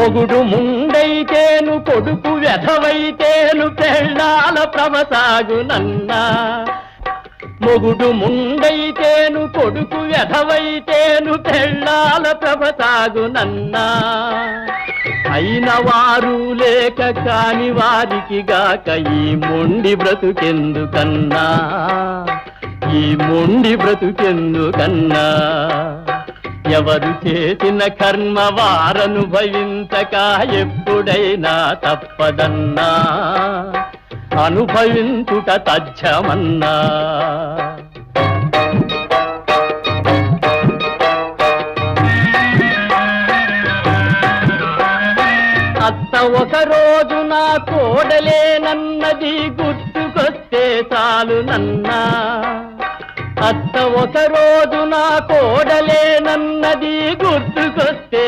మొగుడు ముండైతేను కొడుకు వెధవైతేను పెళ్ళాల ప్రవసాగునన్నా. మొగుడు ముండైతేను కొడుకు వెధవైతేను పెళ్ళాల ప్రవసాగునన్నా. అయిన వారు లేక కాని వారికి గాక ఈ మొండి బ్రతుకెందుకన్నా, ఈ మొండి బ్రతుకెందుకన్నా. ఎవరు చేసిన కర్మ వారనుభవించక ఎప్పుడైనా తప్పదన్నా, అనుభవించుట తథ్యమన్నా. అత్త ఒక రోజు నా కోడలేనన్నది గుర్తుకొస్తే చాలునన్నా. అత్త ఒక రోజు నా కోడలేనన్నది గుర్తుకొస్తే